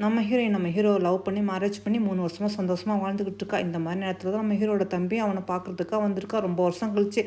நம்ம ஹீரோயின் நம்ம hero love பண்ணி மேரேஜ் பண்ணி 3 வருஷமா சந்தோஷமா வாழ்ந்துகிட்டு இருக்கா. இந்த மாதிரி நேரத்துல தான் நம்ம ஹீரோட தம்பி அவனை பார்க்கறதுக்கா வந்திருக்கா ரொம்ப வருஷம் கழிச்சு.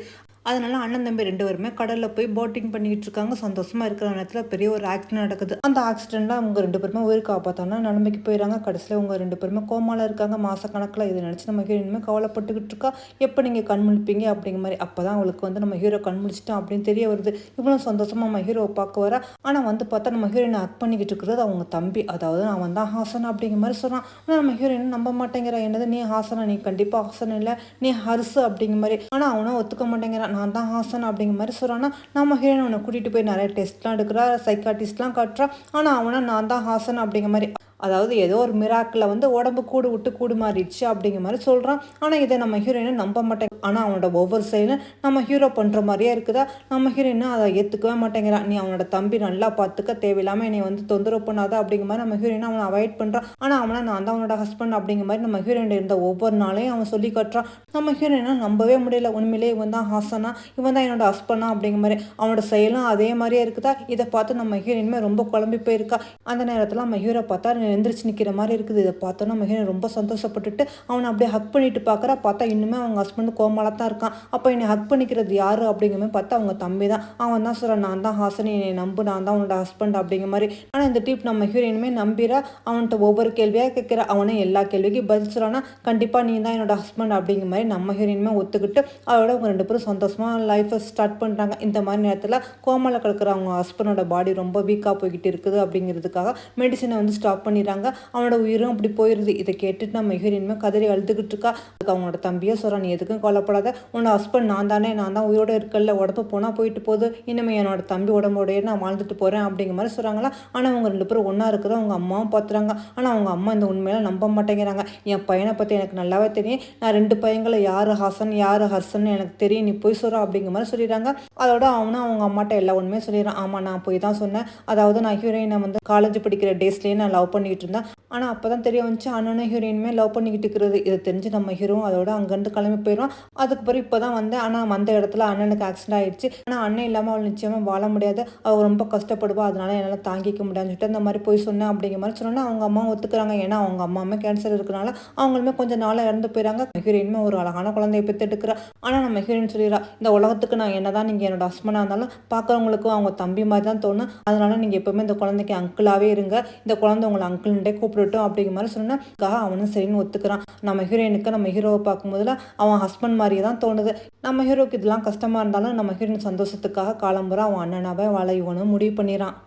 அதனால அண்ணன் தம்பி 2 பேருமே கடல்ல போய் போட்டிங் பண்ணிக்கிட்டு இருக்காங்க. சந்தோஷமா இருக்கிற நேரத்துல பெரிய ஒரு ஆக்சிடென்ட் நடக்குது. அந்த ஆக்சிடென்ட்ல அவங்க 2 பேருமே உயிர் காப்பாத்தான நிலைமைக்கு போயிடறாங்க. கடைசியில அவங்க 2 பேருமே கோமால இருக்காங்க மாசக்கணக்குல. இதை நினைச்சு நம்ம ஹீரோயினுமே கவலைப்பட்டுக்கிட்டு இருக்கா. எப்ப நீங்க கண் முழிப்பீங்க அப்படிங்கிற மாதிரி. அப்பதான் அவளுக்கு வந்து நம்ம ஹீரோ கண் முழிச்சிட்டான் அப்படின்னு தெரிய வருது. இவ்வளவு சந்தோஷமா நம்ம ஹீரோவை பார்க்க வர. ஆனா வந்து பார்த்தா நம்ம ஹீரோயினை ஹக் பண்ணிக்கிட்டு இருக்கிறது அவங்க தம்பி. அதாவது அவன் தான் ஹாசன் அப்படிங்கிற மாதிரி சொல்றான். ஆனா நம்ம ஹீரோயின் நம்ப மாட்டேங்கிறா. என்னது நீ ஹாசனா? நீ கண்டிப்பா ஹாசன் இல்ல, நீ ஹர்ஷு அப்படிங்கிற மாதிரி. ஆனா அவனும் ஒத்துக்க மாட்டேங்கிறான். நான் தான் ஹாசன் அப்படிங்கிற மாதிரி சொல்றான்னா, நம்ம ஹீரோயின் அவனை கூட்டிட்டு போய் நிறைய டெஸ்ட்லாம் எடுக்கிறா, சைக்காட்டிஸ்ட்லாம் காட்டுறா. ஆனா அவனா நான் தான் ஹாசன் அப்படிங்கிற மாதிரி. அதாவது ஏதோ ஒரு மிராக்கில் வந்து உடம்பு கூடு விட்டு கூடு மாறிடுச்சு அப்படிங்கிற மாதிரி சொல்கிறான். ஆனால் இதை நம்ம ஹீரோயினை நம்ப மாட்டேங்க. ஆனால் அவனோட ஒவ்வொரு செயலும் நம்ம ஹீரோ பண்ணுற மாதிரியே இருக்குதா. நம்ம ஹீரோயினை அதை ஏற்றுக்கவே மாட்டேங்கிறான். நீ அவனோட தம்பி நல்லா பார்த்துக்க, தேவையில்லாமல் என்னை வந்து தொந்தரவு பண்ணாத அப்படிங்கிற மாதிரி நம்ம ஹீரோயினை அவனை அவாய்ட் பண்ணுறான். ஆனால் அவனை நான் தான் அவனோட ஹஸ்பண்ட் அப்படிங்கிற மாதிரி நம்ம ஹீரோயின் இருந்த ஒவ்வொரு நாளையும் அவன் சொல்லி காட்டுறான். நம்ம ஹீரோயினை நம்பவே முடியல. உண்மையிலே இவன் தான் ஹாசனா, இவன் தான் என்னோட ஹஸ்பண்டா அப்படிங்கிற மாதிரி. அவனோட செயலும் அதே மாதிரியே இருக்குதா. இதை பார்த்து நம்ம ஹீரோயினுமே ரொம்ப குழம்பி போயிருக்கா. அந்த நேரத்தில் நம்ம ஹீரோ பார்த்தா எந்திரிச்சு நிற்கிற மாதிரி இருக்குது. இதை பார்த்தோன்னா நம்ம ஹீரோ ரொம்ப சந்தோஷப்பட்டுட்டு அவனை அப்படியே ஹக் பண்ணிட்டு பார்க்குறா. பார்த்தா இன்னுமே அவங்க ஹஸ்பண்ட் கோமால தான் இருக்கான். அப்போ என்னை ஹக் பண்ணிக்கிறது யாரு அப்படிங்கிற மாதிரி பார்த்தா அவங்க தம்பி தான். அவன் தான் சொல்கிறான், நான் தான் ஹாசன், என்னை நம்பு, நான் தான் உன்னோட ஹஸ்பண்ட் அப்படிங்கிற மாதிரி. ஆனால் இந்த டீப் நம்ம ஹீரோயினுமே நம்பிரா. அவன்கிட்ட ஒவ்வொரு கேள்வியாக கேட்குறா. அவனே எல்லா கேள்விக்கும் பதில் சொல்கிறான்னா, கண்டிப்பாக நீ தான் என்னோட ஹஸ்பண்ட் அப்படிங்கிற மாதிரி நம்ம ஹீரோயினுமே ஒத்துக்கிட்டு அதோட அவங்க 2 பேரும் சந்தோஷமாக லைஃப்பை ஸ்டார்ட் பண்ணுறாங்க. இந்த மாதிரி நேரத்தில் கோமால கிடக்கிற அவங்க ஹஸ்பண்டோட பாடி ரொம்ப வீக்காக போய்கிட்டு இருக்குது அப்படிங்கிறதுக்காக மெடிசனை வந்து ஸ்டாப் பண்ணிடுறாங்க. அவனோட உயிரும் அப்படி போயிடுது. இதை கேட்டுட்டு நம்ம ஹீரோயினுமே கதறி அழுதுகிட்டு இருக்கா. அதுக்கு அவனோட தம்பியே சொல்கிறான், நீ எதுக்கும் கவலைப்படாத, உன்னோட ஹஸ்பண்ட் நான் தானே, நான் தான் உயிரோடு இருக்கல, உடம்பு போனால் போயிட்டு போகுது, இனிமேல் என்னோட தம்பி உடம்போடையே நான் வாழ்ந்துட்டு போகிறேன் அப்படிங்கிற மாதிரி சொல்கிறாங்களா. ஆனால் அவங்க 2 பேரும் ஒன்றா இருக்கிறத அவங்க அம்மாவும் பார்த்துறாங்க. ஆனால் அவங்க அம்மா இந்த உண்மையில நம்ப மாட்டேங்கிறாங்க. என் பையனை பற்றி எனக்கு நல்லாவே தெரியும், நான் 2 பையங்களை யார் ஹாசன் யார் ஹர்ஷன் எனக்கு தெரியும், நீ போய் சொல்கிற அப்படிங்கிற மாதிரி சொல்லிடுறாங்க. அதோட அவனும் அவங்க அம்மாட்ட எல்லா உண்மையும் சொல்லிடுறான். ஆமாம், நான் போய் தான் சொன்னேன். அதாவது நான் ஹீரோயினை வந்து காலேஜ் படிக்கிற டேஸ்லேயே நான் லவ் பண்ணிக்கிட்டு இருந்தேன். ஆனால் அப்போ தான் தெரிய வந்துச்சு அண்ணனும் ஹீரோயினுமே லவ் பண்ணிக்கிட்டு இருக்கிறது. இதை தெரிஞ்சு நம்ம ஹீரோவும் அதோட அங்கேருந்து கிளம்பி போயிடுவான். அதுக்கு பிறகு இப்போ தான் வந்து ஆனால் வந்த இடத்துல அண்ணனுக்கு ஆக்சிடென்ட் ஆகிடுச்சு. ஆனால் அண்ணன் இல்லாமல் அவள் நிச்சயமாக வாழ முடியாது, அவள் ரொம்ப கஷ்டப்படுவா, அதனால என்னால் தாங்கிக்க முடியாதுன்னு சொல்லிட்டு அந்த மாதிரி போய் சொன்னேன் அப்படிங்கிற மாதிரி சொன்னோன்னா அவங்க அம்மா ஒத்துக்கிறாங்க. ஏன்னா அவங்க அம்மாவுமே கேன்சர் இருக்கிறனால அவங்களுமே கொஞ்சம் நாளாக இறந்து போயிடறாங்க. ஹீரோயினுமே ஒரு அழகான குழந்தைய பெற்றெடுக்கிறா. ஆனால் நம்ம ஹீரோயின் சொல்லிடுறா, இந்த உலகத்துக்கு நான் என்ன தான் நீங்கள் என்னோட ஹஸ்பண்டாக இருந்தாலும் பார்க்குறவங்களுக்கும் அவங்க தம்பி மாதிரி தான் தோணும், அதனால நீங்கள் எப்போவுமே இந்த குழந்தைக்கு அங்கிளாகவே இருங்க, இந்த குழந்தை உங்களை அங்கிள்கிட்டே கூப்பிடட்டும் அப்படிங்கிற மாதிரி சொன்னா அவனும் சரின்னு ஒத்துக்கிறான். நம்ம ஹீரோயினுக்கு நம்ம ஹீரோவை பார்க்கும்போதுல அவன் ஹஸ்பண்ட் மாதிரியே தான் தோணுது. நம்ம ஹீரோக்கு இதெல்லாம் கஷ்டமா இருந்தாலும் நம்ம ஹீரோயின் சந்தோஷத்துக்காக காலம்புற அவன் அண்ணனாவே வாழ இவனும் முடிவு பண்ணிடுறான்.